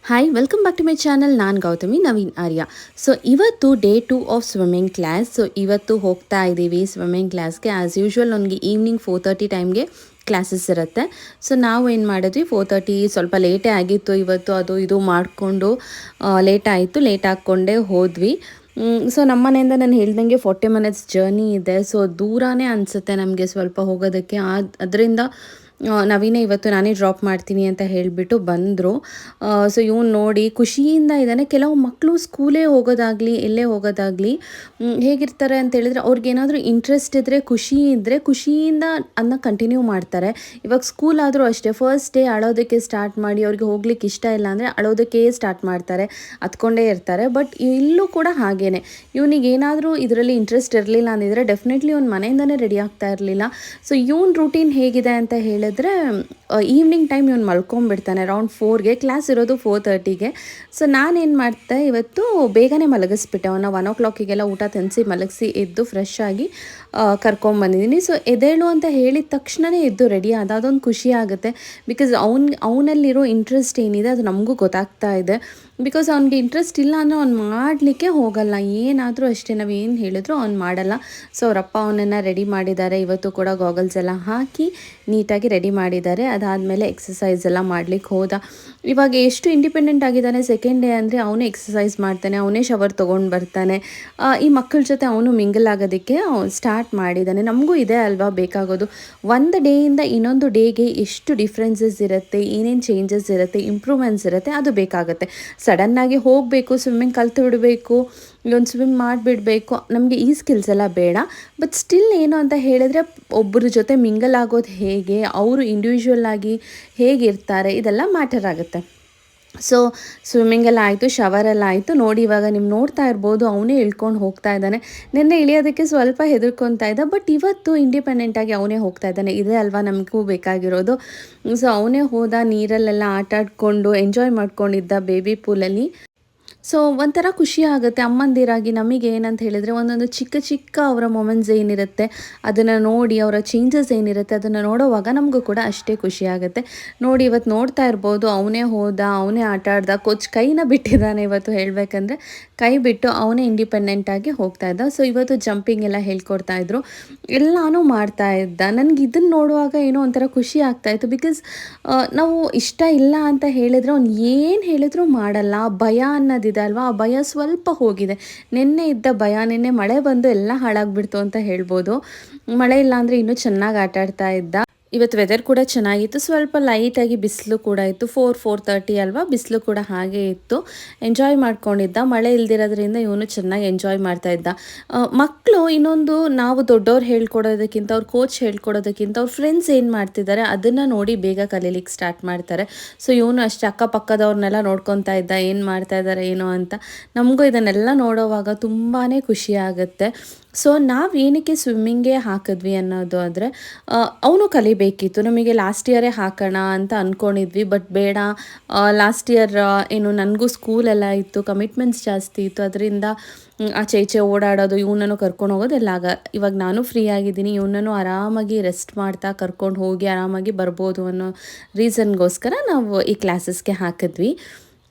Hi welcome back to my channel. ನಾನು Gautami Naveen Arya. So ಇವತ್ತು day 2 of swimming class. So ಇವತ್ತು ಹೋಗ್ತಾ ಇದ್ದೀವಿ ಸ್ವಿಮ್ಮಿಂಗ್ ಕ್ಲಾಸ್ಗೆ. ಆ್ಯಸ್ ಯೂಶ್ವಲ್ ನನಗೆ ಈವ್ನಿಂಗ್ 4:30 ಟೈಮ್ಗೆ ಕ್ಲಾಸಸ್ ಇರುತ್ತೆ. ಸೊ ನಾವು ಏನು ಮಾಡಿದ್ವಿ, 4:30 ಸ್ವಲ್ಪ ಲೇಟೇ ಆಗಿತ್ತು ಇವತ್ತು, ಅದು ಇದು ಮಾಡಿಕೊಂಡು ಲೇಟ್ ಆಯಿತು, ಲೇಟ್ ಹಾಕ್ಕೊಂಡೇ ಹೋದ್ವಿ. ಸೊ ನಮ್ಮ ಮನೆಯಿಂದ ನಾನು ಹೇಳ್ದಂಗೆ 40 ಮಿನಿಟ್ಸ್ ಜರ್ನಿ ಇದೆ. ಸೊ ದೂರನೇ ಅನಿಸುತ್ತೆ ನಮಗೆ ಸ್ವಲ್ಪ ಹೋಗೋದಕ್ಕೆ. ಅದರಿಂದ ನವೀನೇ ಇವತ್ತು ನಾನೇ ಡ್ರಾಪ್ ಮಾಡ್ತೀನಿ ಅಂತ ಹೇಳಿಬಿಟ್ಟು ಬಂದರು. ಸೊ ಇವ್ನು ನೋಡಿ ಖುಷಿಯಿಂದ ಇದ್ದಾನೆ. ಕೆಲವು ಮಕ್ಕಳು ಸ್ಕೂಲೇ ಹೋಗೋದಾಗಲಿ ಎಲ್ಲೇ ಹೋಗೋದಾಗಲಿ ಹೇಗಿರ್ತಾರೆ ಅಂತ ಹೇಳಿದ್ರೆ, ಅವ್ರಿಗೇನಾದರೂ ಇಂಟ್ರೆಸ್ಟ್ ಇದ್ದರೆ, ಖುಷಿ ಇದ್ದರೆ ಖುಷಿಯಿಂದ ಅದನ್ನ ಕಂಟಿನ್ಯೂ ಮಾಡ್ತಾರೆ. ಇವಾಗ ಸ್ಕೂಲ್ ಆದರೂ ಅಷ್ಟೇ, ಫಸ್ಟ್ ಡೇ ಅಳೋದಕ್ಕೆ ಸ್ಟಾರ್ಟ್ ಮಾಡಿ ಅವ್ರಿಗೆ ಹೋಗ್ಲಿಕ್ಕೆ ಇಷ್ಟ ಇಲ್ಲ ಅಂದರೆ ಅಳೋದಕ್ಕೆ ಸ್ಟಾರ್ಟ್ ಮಾಡ್ತಾರೆ, ಹತ್ಕೊಂಡೇ ಇರ್ತಾರೆ. ಬಟ್ ಇಲ್ಲೂ ಕೂಡ ಹಾಗೇ, ಇವನಿಗೆ ಏನಾದರೂ ಇದರಲ್ಲಿ ಇಂಟ್ರೆಸ್ಟ್ ಇರಲಿಲ್ಲ ಅಂದಿದ್ರೆ ಡೆಫಿನೆಟ್ಲಿ ಅವ್ನು ಮನೆಯಿಂದನೇ ರೆಡಿ ಆಗ್ತಾ ಇರಲಿಲ್ಲ. ಸೊ ಇವನ್ ರೂಟೀನ್ ಹೇಗಿದೆ ಅಂತ ಹೇಳಿದ್ರೆ, ಈವ್ನಿಂಗ್ ಟೈಮ್ ಇವನು ಮಲ್ಕೊಂಡ್ಬಿಡ್ತಾನೆ. ಅರೌಂಡ್ 4ಗೆ ಕ್ಲಾಸ್ ಇರೋದು, 4:30ಗೆ. ಸೊ ನಾನೇನು ಮಾಡ್ತೆ, ಇವತ್ತು ಬೇಗನೆ ಮಲಗಿಸ್ಬಿಟ್ಟೆ ಅವನ್ನ. 1 o'clockಗೆಲ್ಲ ಊಟ ತಿನ್ನಿಸಿ ಮಲಗಿಸಿ ಎದ್ದು ಫ್ರೆಶ್ ಆಗಿ ಕರ್ಕೊಂಬಂದಿದ್ದೀನಿ. ಸೊ ಎದ್ದೇಳು ಅಂತ ಹೇಳಿದ ತಕ್ಷಣವೇ ಎದ್ದು ರೆಡಿ ಆದ. ಅದೊಂದು ಖುಷಿ ಆಗುತ್ತೆ. ಬಿಕಾಸ್ ಅವನಲ್ಲಿರೋ ಇಂಟ್ರೆಸ್ಟ್ ಏನಿದೆ ಅದು ನಮಗೂ ಗೊತ್ತಾಗ್ತಾ ಇದೆ. ಬಿಕಾಸ್ ಅವ್ನಿಗೆ ಇಂಟ್ರೆಸ್ಟ್ ಇಲ್ಲ ಅಂದರೆ ಅವ್ನು ಮಾಡಲಿಕ್ಕೆ ಹೋಗಲ್ಲ. ಏನಾದರೂ ಅಷ್ಟೇ, ನಾವು ಏನು ಹೇಳಿದ್ರು ಅವ್ನು ಮಾಡಲ್ಲ. ಸೊ ಅವರಪ್ಪ ಅವನನ್ನು ರೆಡಿ ಮಾಡಿದ್ದಾರೆ. ಇವತ್ತು ಕೂಡ ಗಾಗಲ್ಸ್ ಎಲ್ಲ ಹಾಕಿ ನೀಟಾಗಿ ರೆಡಿ ಮಾಡಿದ್ದಾರೆ. ಅದಾದಮೇಲೆ ಎಕ್ಸಸೈಸ್ ಎಲ್ಲ ಮಾಡಲಿಕ್ಕೆ ಹೋದ. ಇವಾಗ ಎಷ್ಟು ಇಂಡಿಪೆಂಡೆಂಟ್ ಆಗಿದ್ದಾನೆ. ಸೆಕೆಂಡ್ ಡೇ ಅಂದರೆ ಅವನೇ ಎಕ್ಸಸೈಸ್ ಮಾಡ್ತಾನೆ, ಅವನೇ ಶವರ್ ತೊಗೊಂಡು ಬರ್ತಾನೆ. ಈ ಮಕ್ಕಳ ಜೊತೆ ಅವನು ಮಿಂಗಲ್ ಆಗೋದಕ್ಕೆ ಸ್ಟಾರ್ಟ್ ಮಾಡಿದ್ದಾನೆ. ನಮಗೂ ಇದೆ ಅಲ್ವಾ ಬೇಕಾಗೋದು. ಒಂದು ಡೇಯಿಂದ ಇನ್ನೊಂದು ಡೇಗೆ ಎಷ್ಟು ಡಿಫ್ರೆನ್ಸಸ್ ಇರುತ್ತೆ, ಏನೇನು ಚೇಂಜಸ್ ಇರುತ್ತೆ, ಇಂಪ್ರೂವ್ಮೆಂಟ್ಸ್ ಇರುತ್ತೆ, ಅದು ಬೇಕಾಗುತ್ತೆ. ಸಡನ್ನಾಗಿ ಹೋಗಬೇಕು, ಸ್ವಿಮ್ಮಿಂಗ್ ಕಲ್ತು ಬಿಡಬೇಕು, ಒಂದು ಸ್ವಿಮ್ ಮಾಡಿಬಿಡಬೇಕು, ನಮಗೆ ಈ ಸ್ಕಿಲ್ಸ್ ಎಲ್ಲ ಬೇಡ. ಬಟ್ ಸ್ಟಿಲ್ ಏನು ಅಂತ ಹೇಳಿದ್ರೆ, ಒಬ್ಬರ ಜೊತೆ ಮಿಂಗಲ್ ಆಗೋದು ಹೇಗೆ, ಅವರು ಇಂಡಿವಿಜುವಲ್ ಆಗಿ ಹೇಗಿರ್ತಾರೆ, ಇದೆಲ್ಲ ಮ್ಯಾಟರ್ ಆಗುತ್ತೆ. ಸೊ ಸ್ವಿಮ್ಮಿಂಗೆಲ್ಲ ಆಯಿತು, ಶವರೆಲ್ಲ ಆಯಿತು. ನೋಡಿ ಇವಾಗ ನೀವು ನೋಡ್ತಾ ಇರ್ಬೋದು, ಅವನೇ ಇಳ್ಕೊಂಡು ಹೋಗ್ತಾ ಇದ್ದಾನೆ. ನಿನ್ನೆ ಇಳಿಯೋದಕ್ಕೆ ಸ್ವಲ್ಪ ಹೆದರ್ಕೊತಾ ಇದ್ದ, ಬಟ್ ಇವತ್ತು ಇಂಡಿಪೆಂಡೆಂಟಾಗಿ ಅವನೇ ಹೋಗ್ತಾ ಇದ್ದಾನೆ. ಇದೇ ಅಲ್ವಾ ನಮಗೂ ಬೇಕಾಗಿರೋದು. ಸೊ ಅವನೇ ಹೋದ, ನೀರಲ್ಲೆಲ್ಲ ಆಟ ಆಡಿಕೊಂಡು ಎಂಜಾಯ್ ಮಾಡ್ಕೊಂಡಿದ್ದ ಬೇಬಿ ಪೂಲಲ್ಲಿ. ಸೊ ಒಂಥರ ಖುಷಿ ಆಗುತ್ತೆ ಅಮ್ಮಂದಿರಾಗಿ. ನಮಗೆ ಏನಂತ ಹೇಳಿದರೆ, ಒಂದೊಂದು ಚಿಕ್ಕ ಚಿಕ್ಕ ಅವರ ಮೊಮೆಂಟ್ಸ್ ಏನಿರುತ್ತೆ ಅದನ್ನು ನೋಡಿ, ಅವರ ಚೇಂಜಸ್ ಏನಿರುತ್ತೆ ಅದನ್ನು ನೋಡೋವಾಗ ನಮಗೂ ಕೂಡ ಅಷ್ಟೇ ಖುಷಿ ಆಗುತ್ತೆ. ನೋಡಿ ಇವತ್ತು ನೋಡ್ತಾ ಇರ್ಬೋದು, ಅವನೇ ಹೋದ, ಅವನೇ ಆಟ ಆಡ್ದ. ಕೋಚ್ ಕೈನ ಬಿಟ್ಟಿದ್ದಾನೆ ಇವತ್ತು, ಹೇಳಬೇಕಂದ್ರೆ ಕೈ ಬಿಟ್ಟು ಅವನೇ ಇಂಡಿಪೆಂಡೆಂಟಾಗಿ ಹೋಗ್ತಾ ಇದ್ದ. ಸೊ ಇವತ್ತು ಜಂಪಿಂಗ್ ಎಲ್ಲ ಹೇಳ್ಕೊಡ್ತಾ ಇದ್ರು, ಎಲ್ಲನೂ ಮಾಡ್ತಾ ಇದ್ದ. ನನಗೆ ಇದನ್ನು ನೋಡುವಾಗ ಏನೋ ಒಂಥರ ಖುಷಿ ಆಗ್ತಾಯಿತ್ತು. ಬಿಕಾಸ್ ನಾವು ಇಷ್ಟ ಇಲ್ಲ ಅಂತ ಹೇಳಿದರೆ ಅವ್ನು ಏನು ಹೇಳಿದ್ರು ಮಾಡಲ್ಲ. ಭಯ ಅನ್ನೋದಿದೆ ಅಲ್ವಾ, ಆ ಭಯ ಸ್ವಲ್ಪ ಹೋಗಿದೆ. ನಿನ್ನೆ ಇದ್ದ ಭಯ, ನಿನ್ನೆ ಮಳೆ ಬಂದು ಎಲ್ಲ ಹಾಳಾಗ್ಬಿಡ್ತು ಅಂತ ಹೇಳ್ಬೋದು. ಮಳೆ ಇಲ್ಲ ಅಂದರೆ ಇನ್ನೂ ಚೆನ್ನಾಗಿ ಆಟ ಆಡ್ತಾ ಇದ್ದ. ಇವತ್ತು ವೆದರ್ ಕೂಡ ಚೆನ್ನಾಗಿತ್ತು. ಸ್ವಲ್ಪ ಲೈಟಾಗಿ ಬಿಸಿಲು ಕೂಡ ಇತ್ತು. 4:30 ಅಲ್ವಾ, ಬಿಸಿಲು ಕೂಡ ಹಾಗೆ ಇತ್ತು. ಎಂಜಾಯ್ ಮಾಡ್ಕೊಂಡಿದ್ದ. ಮಳೆ ಇಲ್ದಿರೋದ್ರಿಂದ ಇವನು ಚೆನ್ನಾಗಿ ಎಂಜಾಯ್ ಮಾಡ್ತಾ ಇದ್ದ. ಮಕ್ಕಳು ಇನ್ನೊಂದು, ನಾವು ದೊಡ್ಡವ್ರು ಹೇಳ್ಕೊಡೋದಕ್ಕಿಂತ, ಅವ್ರ ಕೋಚ್ ಹೇಳ್ಕೊಡೋದಕ್ಕಿಂತ ಅವ್ರ ಫ್ರೆಂಡ್ಸ್ ಏನು ಮಾಡ್ತಿದ್ದಾರೆ ಅದನ್ನು ನೋಡಿ ಬೇಗ ಕಲೀಲಿಕ್ಕೆ ಸ್ಟಾರ್ಟ್ ಮಾಡ್ತಾರೆ. ಸೊ ಇವನು ಅಷ್ಟೇ ಅಕ್ಕಪಕ್ಕದವ್ರನ್ನೆಲ್ಲ ನೋಡ್ಕೊತಾ ಇದ್ದ, ಏನು ಮಾಡ್ತಾ ಇದ್ದಾರೆ ಏನೋ ಅಂತ. ನಮಗೂ ಇದನ್ನೆಲ್ಲ ನೋಡೋವಾಗ ತುಂಬಾ ಖುಷಿ ಆಗುತ್ತೆ. ಸೊ ನಾವು ಏನಕ್ಕೆ ಸ್ವಿಮ್ಮಿಂಗೇ ಹಾಕಿದ್ವಿ ಅನ್ನೋದು ಆದರೆ, ಅವನು ಕಲಿಬೇಕಿತ್ತು. ನಮಗೆ ಲಾಸ್ಟ್ ಇಯರೇ ಹಾಕೋಣ ಅಂತ ಅಂದ್ಕೊಂಡಿದ್ವಿ, ಬಟ್ ಬೇಡ. ಲಾಸ್ಟ್ ಇಯರ್ ಏನು ನನಗೂ ಸ್ಕೂಲೆಲ್ಲ ಇತ್ತು, ಕಮಿಟ್ಮೆಂಟ್ಸ್ ಜಾಸ್ತಿ ಇತ್ತು. ಅದರಿಂದ ಆಚೆ ಈಚೆ ಓಡಾಡೋದು, ಇವನನ್ನು ಕರ್ಕೊಂಡು ಹೋಗೋದು ಎಲ್ಲ ಇವಾಗ ನಾನು ಫ್ರೀ ಆಗಿದ್ದೀನಿ, ಇವನನ್ನು ಆರಾಮಾಗಿ ರೆಸ್ಟ್ ಮಾಡ್ತಾ ಕರ್ಕೊಂಡು ಹೋಗಿ ಆರಾಮಾಗಿ ಬರ್ಬೋದು ಅನ್ನೋ ರೀಸನ್ಗೋಸ್ಕರ ನಾವು ಈ ಕ್ಲಾಸಸ್ಗೆ ಹಾಕಿದ್ವಿ.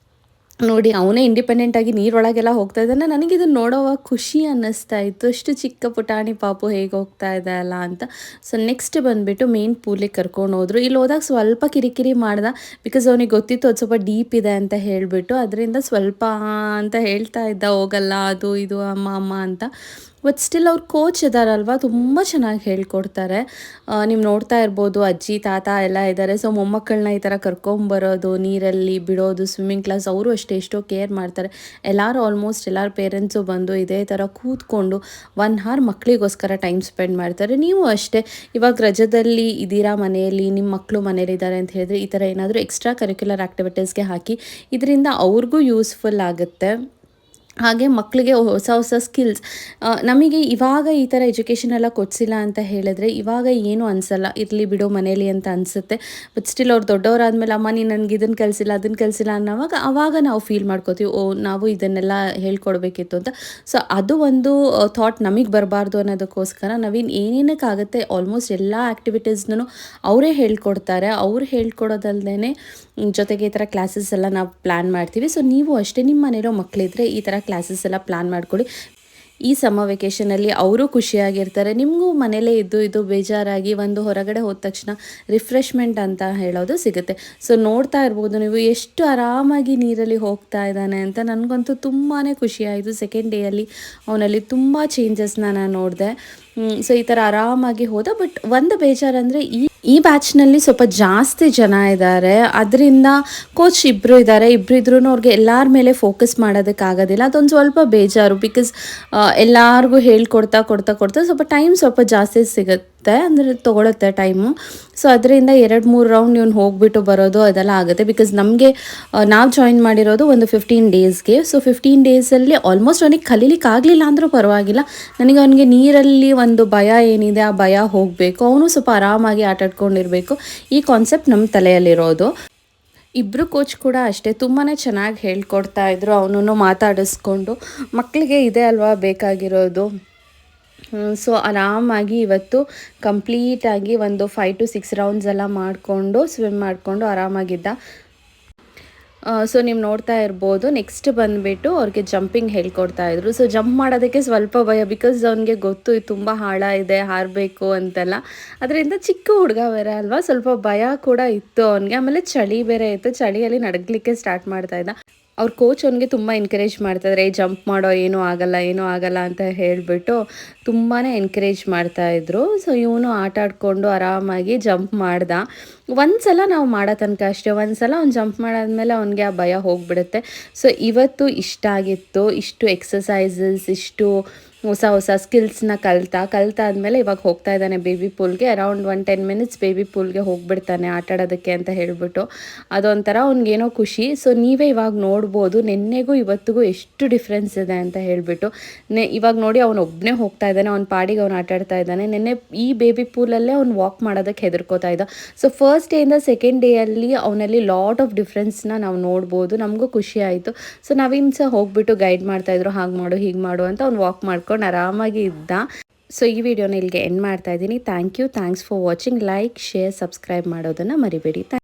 ನೋಡಿ ಅವನೇ ಇಂಡಿಪೆಂಡೆಂಟಾಗಿ ನೀರೊಳಗೆಲ್ಲ ಹೋಗ್ತಾ ಇದ್ದಾನೆ. ನನಗಿದನ್ನು ನೋಡೋವಾಗ ಖುಷಿ ಅನ್ನಿಸ್ತಾ ಇತ್ತು, ಅಷ್ಟು ಚಿಕ್ಕ ಪುಟಾಣಿ ಪಾಪು ಹೇಗೆ ಹೋಗ್ತಾ ಇದೆ ಅಲ್ಲ ಅಂತ. ಸೊ ನೆಕ್ಸ್ಟ್ ಬಂದುಬಿಟ್ಟು ಮೇನ್ ಪೂಲಿಗೆ ಕರ್ಕೊಂಡು ಹೋದರು. ಇಲ್ಲಿ ಹೋದಾಗ ಸ್ವಲ್ಪ ಕಿರಿಕಿರಿ ಮಾಡ್ದೆ, ಬಿಕಾಸ್ ಅವನಿಗೆ ಗೊತ್ತಿತ್ತು ಅದು ಸ್ವಲ್ಪ ಡೀಪ್ ಇದೆ ಅಂತ ಹೇಳಿಬಿಟ್ಟು. ಅದರಿಂದ ಸ್ವಲ್ಪ ಅಂತ ಹೇಳ್ತಾ ಇದ್ದ, ಹೋಗಲ್ಲ ಅದು ಇದು ಅಮ್ಮ ಅಮ್ಮ ಅಂತ. ಬಟ್ ಸ್ಟಿಲ್ ಅವ್ರ ಕೋಚ್ ಇದ್ದಾರಲ್ವ, ತುಂಬ ಚೆನ್ನಾಗಿ ಹೇಳ್ಕೊಡ್ತಾರೆ. ನೀವು ನೋಡ್ತಾ ಇರ್ಬೋದು, ಅಜ್ಜಿ ತಾತ ಎಲ್ಲ ಇದ್ದಾರೆ. ಸೊ ಮೊಮ್ಮಕ್ಕಳನ್ನ ಈ ಥರ ಕರ್ಕೊಂಬರೋದು, ನೀರಲ್ಲಿ ಬಿಡೋದು, ಸ್ವಿಮ್ಮಿಂಗ್ ಕ್ಲಾಸ್, ಅವರು ಅಷ್ಟೇ ಎಷ್ಟೋ ಕೇರ್ ಮಾಡ್ತಾರೆ. ಎಲ್ಲರೂ ಆಲ್ಮೋಸ್ಟ್ ಎಲ್ಲರ ಪೇರೆಂಟ್ಸು ಬಂದು ಇದೇ ಥರ ಕೂತ್ಕೊಂಡು 1 hour ಮಕ್ಕಳಿಗೋಸ್ಕರ ಟೈಮ್ ಸ್ಪೆಂಡ್ ಮಾಡ್ತಾರೆ. ನೀವು ಅಷ್ಟೇ, ಇವಾಗ ರಜದಲ್ಲಿ ಇದ್ದೀರಾ ಮನೆಯಲ್ಲಿ, ನಿಮ್ಮ ಮಕ್ಕಳು ಮನೇಲಿದ್ದಾರೆ ಅಂತ ಹೇಳಿದ್ರೆ ಈ ಥರ ಏನಾದರೂ ಎಕ್ಸ್ಟ್ರಾ ಕರಿಕ್ಯುಲರ್ ಆ್ಯಕ್ಟಿವಿಟೀಸ್ಗೆ ಹಾಕಿ, ಇದರಿಂದ ಅವ್ರಿಗೂ ಯೂಸ್ಫುಲ್ ಆಗುತ್ತೆ. ಹಾಗೆ ಮಕ್ಕಳಿಗೆ ಹೊಸ ಹೊಸ ಸ್ಕಿಲ್ಸ್ ನಮಗೆ ಇವಾಗ ಈ ಥರ ಎಜುಕೇಷನ್ ಎಲ್ಲ ಕೊಡಿಸಿಲ್ಲ ಅಂತ ಹೇಳಿದ್ರೆ ಇವಾಗ ಏನೂ ಅನಿಸಲ್ಲ, ಇರಲಿ ಬಿಡು ಮನೇಲಿ ಅಂತ ಅನಿಸುತ್ತೆ. ಬಟ್ ಸ್ಟಿಲ್ ಅವ್ರು ದೊಡ್ಡವರಾದ್ಮೇಲೆ ಅಮ್ಮ ನೀನು ನನಗೆ ಇದನ್ನು ಕಲಿಸಿಲ್ಲ ಅದನ್ನು ಕಲಿಸಿಲ್ಲ ಅನ್ನೋವಾಗ ಆವಾಗ ನಾವು ಫೀಲ್ ಮಾಡ್ಕೋತೀವಿ, ಓ ನಾವು ಇದನ್ನೆಲ್ಲ ಹೇಳ್ಕೊಡ್ಬೇಕಿತ್ತು ಅಂತ. ಸೊ ಅದು ಒಂದು ಥಾಟ್ ನಮಗೆ ಬರಬಾರ್ದು ಅನ್ನೋದಕ್ಕೋಸ್ಕರ ನವೀನ್ ಏನೇನಕ್ಕಾಗುತ್ತೆ ಆಲ್ಮೋಸ್ಟ್ ಎಲ್ಲ ಆ್ಯಕ್ಟಿವಿಟೀಸ್ನೂ ಅವರೇ ಹೇಳ್ಕೊಡ್ತಾರೆ. ಅವ್ರು ಹೇಳ್ಕೊಡೋದಲ್ದೇ ಜೊತೆಗೆ ಈ ಥರ ಕ್ಲಾಸಸ್ ಎಲ್ಲ ನಾವು ಪ್ಲ್ಯಾನ್ ಮಾಡ್ತೀವಿ. ಸೊ ನೀವು ಅಷ್ಟೇ ನಿಮ್ಮ ಮನೇಲೋ ಮಕ್ಕಳಿದ್ರೆ ಈ ಥರ ಕ್ಲಾಸಸ್ ಎಲ್ಲ ಪ್ಲ್ಯಾನ್ ಮಾಡ್ಕೊಳ್ಳಿ. ಈ ಸಮ್ಮರ್ ವೆಕೇಷನಲ್ಲಿ ಅವರು ಖುಷಿಯಾಗಿರ್ತಾರೆ, ನಿಮಗೂ ಮನೇಲೇ ಇದ್ದು ಇದು ಬೇಜಾರಾಗಿ ಒಂದು ಹೊರಗಡೆ ಹೋದ ತಕ್ಷಣ ರಿಫ್ರೆಶ್ಮೆಂಟ್ ಅಂತ ಹೇಳೋದು ಸಿಗುತ್ತೆ. ಸೊ ನೋಡ್ತಾ ಇರ್ಬೋದು ನೀವು ಎಷ್ಟು ಆರಾಮಾಗಿ ನೀರಲ್ಲಿ ಹೋಗ್ತಾ ಇದ್ದಾನೆ ಅಂತ. ನನಗಂತೂ ತುಂಬಾ ಖುಷಿಯಾಯಿತು. ಸೆಕೆಂಡ್ ಡೇಯಲ್ಲಿ ಅವನಲ್ಲಿ ತುಂಬ ಚೇಂಜಸ್ನ ನಾನು ನೋಡಿದೆ. ಸೊ ಈ ಥರ ಆರಾಮಾಗಿ ಹೋದ. ಬಟ್ ಒಂದು ಬೇಜಾರಂದರೆ ಈ ಬ್ಯಾಚ್ನಲ್ಲಿ ಸ್ವಲ್ಪ ಜಾಸ್ತಿ ಜನ ಇದ್ದಾರೆ, ಅದರಿಂದ ಕೋಚ್ ಇಬ್ಬರು ಇದ್ದಾರೆ. ಇಬ್ಬರಿದ್ರೂ ಅವ್ರಿಗೆ ಎಲ್ಲರ ಮೇಲೆ ಫೋಕಸ್ ಮಾಡೋದಕ್ಕಾಗೋದಿಲ್ಲ. ಅದೊಂದು ಸ್ವಲ್ಪ ಬೇಜಾರು. ಬಿಕಾಸ್ ಎಲ್ಲರಿಗೂ ಹೇಳ್ಕೊಡ್ತಾ ಕೊಡ್ತಾ ಕೊಡ್ತಾ ಸ್ವಲ್ಪ ಟೈಮ್ ಸ್ವಲ್ಪ ಜಾಸ್ತಿ ಸಿಗುತ್ತೆ, ಅಂದರೆ ತೊಗೊಳುತ್ತೆ ಟೈಮು. ಸೊ ಅದರಿಂದ 2-3 ರೌಂಡ್ ಇವ್ನು ಹೋಗಿಬಿಟ್ಟು ಬರೋದು ಅದೆಲ್ಲ ಆಗುತ್ತೆ. ಬಿಕಾಸ್ ನಮಗೆ ನಾವು ಜಾಯಿನ್ ಮಾಡಿರೋದು ಒಂದು 15 ಡೇಸ್ಗೆ. ಸೊ 15 ಡೇಸಲ್ಲಿ ಆಲ್ಮೋಸ್ಟ್ ಅವನಿಗೆ ಕಲೀಲಿಕ್ಕೆ ಆಗಲಿಲ್ಲ ಅಂದರೂ ಪರವಾಗಿಲ್ಲ. ನನಗೆ ಅವನಿಗೆ ನೀರಲ್ಲಿ ಒಂದು ಭಯ ಏನಿದೆ ಆ ಭಯ ಹೋಗಬೇಕು, ಅವನು ಸ್ವಲ್ಪ ಆರಾಮಾಗಿ ಆಟಾಡ್ಕೊಂಡಿರಬೇಕು, ಈ ಕಾನ್ಸೆಪ್ಟ್ ನಮ್ಮ ತಲೆಯಲ್ಲಿರೋದು. ಇಬ್ಬರು ಕೋಚ್ ಕೂಡ ಅಷ್ಟೇ ತುಂಬಾ ಚೆನ್ನಾಗಿ ಹೇಳ್ಕೊಡ್ತಾ ಇದ್ರು. ಅವನನ್ನು ಮಾತಾಡಿಸ್ಕೊಂಡು ಮಕ್ಕಳಿಗೆ ಇದೆ ಅಲ್ವಾ ಬೇಕಾಗಿರೋದು. ಸೊ ಆರಾಮಾಗಿ ಇವತ್ತು ಕಂಪ್ಲೀಟಾಗಿ ಒಂದು 5 to 6 ರೌಂಡ್ಸ್ ಎಲ್ಲ ಮಾಡಿಕೊಂಡು ಸ್ವಿಮ್ ಮಾಡಿಕೊಂಡು ಆರಾಮಾಗಿದ್ದ. ಸೊ ನೀವು ನೋಡ್ತಾ ಇರ್ಬೋದು. ನೆಕ್ಸ್ಟ್ ಬಂದುಬಿಟ್ಟು ಅವ್ರಿಗೆ ಜಂಪಿಂಗ್ ಹೇಳ್ಕೊಡ್ತಾಯಿದ್ರು. ಸೊ ಜಂಪ್ ಮಾಡೋದಕ್ಕೆ ಸ್ವಲ್ಪ ಭಯ, ಬಿಕಾಸ್ ಅವನಿಗೆ ಗೊತ್ತು ಇದು ತುಂಬ ಆಳ ಇದೆ ಹಾರಬೇಕು ಅಂತೆಲ್ಲ. ಅದರಿಂದ ಚಿಕ್ಕ ಹುಡುಗ ಬೇರೆ ಅಲ್ವಾ, ಸ್ವಲ್ಪ ಭಯ ಕೂಡ ಇತ್ತು ಅವನಿಗೆ. ಆಮೇಲೆ ಚಳಿ ಬೇರೆ ಇತ್ತು, ಚಳಿಯಲ್ಲಿ ನಡಗಲಿಕ್ಕೆ ಸ್ಟಾರ್ಟ್ ಮಾಡ್ತಾಯಿದ್ದ. ಅವ್ರ ಕೋಚ್ ಅವನಿಗೆ ತುಂಬ ಎನ್ಕರೇಜ್ ಮಾಡ್ತಾಯಿದ್ದಾರೆ, ಜಂಪ್ ಮಾಡೋ ಏನೂ ಆಗಲ್ಲ ಅಂತ ಹೇಳಿಬಿಟ್ಟು ತುಂಬಾ ಎನ್ಕರೇಜ್ ಮಾಡ್ತಾಯಿದ್ರು. ಸೊ ಇವನು ಆಟ ಆಡಿಕೊಂಡು ಆರಾಮಾಗಿ ಜಂಪ್ ಮಾಡ್ದ. ಒಂದು ಸಲ ನಾವು ಮಾಡೋ ತನಕ ಅಷ್ಟೇ, ಒಂದು ಸಲ ಅವ್ನು ಜಂಪ್ ಮಾಡಾದ್ಮೇಲೆ ಅವ್ನಿಗೆ ಆ ಭಯ ಹೋಗಿಬಿಡುತ್ತೆ. ಸೊ ಇವತ್ತು ಇಷ್ಟ ಆಗಿತ್ತು, ಇಷ್ಟು ಎಕ್ಸಸೈಸಸ್, ಇಷ್ಟು ಹೊಸ ಸ್ಕಿಲ್ಸ್ನ ಕಲ್ತಾದ್ಮೇಲೆ ಇವಾಗ ಹೋಗ್ತಾ ಇದ್ದಾನೆ ಬೇಬಿ ಪೂಲ್ಗೆ. ಅರೌಂಡ್ 10 ಮಿನಿಟ್ಸ್ ಬೇಬಿ ಪೂಲ್ಗೆ ಹೋಗ್ಬಿಡ್ತಾನೆ ಆಟಾಡೋದಕ್ಕೆ ಅಂತ ಹೇಳಿಬಿಟ್ಟು. ಅದೊಂಥರ ಅವ್ನಿಗೇನೋ ಖುಷಿ. ಸೊ ನೀವೇ ಇವಾಗ ನೋಡ್ಬೋದು ನೆನ್ನೆಗೂ ಇವತ್ತಿಗೂ ಎಷ್ಟು ಡಿಫ್ರೆನ್ಸ್ ಇದೆ ಅಂತ ಹೇಳಿಬಿಟ್ಟು. ಇವಾಗ ನೋಡಿ ಅವನು ಒಬ್ಬನೇ ಹೋಗ್ತಾ ಇದ್ದಾನೆ, ಅವ್ನ ಪಾಡಿಗೆ ಅವ್ನು ಆಟಾಡ್ತಾ ಇದ್ದಾನೆ. ನೆನ್ನೆ ಈ ಬೇಬಿ ಪೂಲಲ್ಲೇ ಅವ್ನು ವಾಕ್ ಮಾಡೋದಕ್ಕೆ ಹೆದರ್ಕೋತಾ ಇದ್ದ. ಸೊ ಫಸ್ಟ್ ಡೇಯಿಂದ ಸೆಕೆಂಡ್ ಡೇಯಲ್ಲಿ ಅವನಲ್ಲಿ ಲಾಟ್ ಆಫ್ ಡಿಫ್ರೆನ್ಸ್ನ ನಾವು ನೋಡ್ಬೋದು. ನಮಗೂ ಖುಷಿ ಆಯಿತು. ಸೊ ನಾವಿನ್ನು ಸಹ ಹೋಗ್ಬಿಟ್ಟು ಗೈಡ್ ಮಾಡ್ತಾಯಿದ್ರು, ಹಾಗೆ ಮಾಡು ಹೀಗೆ ಮಾಡು ಅಂತ. ಅವ್ನು ವಾಕ್ ಮಾಡ್ಕೊಂಡು ಆರಾಮಾಗಿ ಇದ್ದ. ಸೊ ಈ ವಿಡಿಯೋನ ಇಲ್ಲಿಗೆ ಎಂಡ್ ಮಾಡ್ತಾ ಇದ್ದೀನಿ. Thanks for watching. Like, share, subscribe ಮಾಡೋದನ್ನು ಮರಿಬೇಡಿ.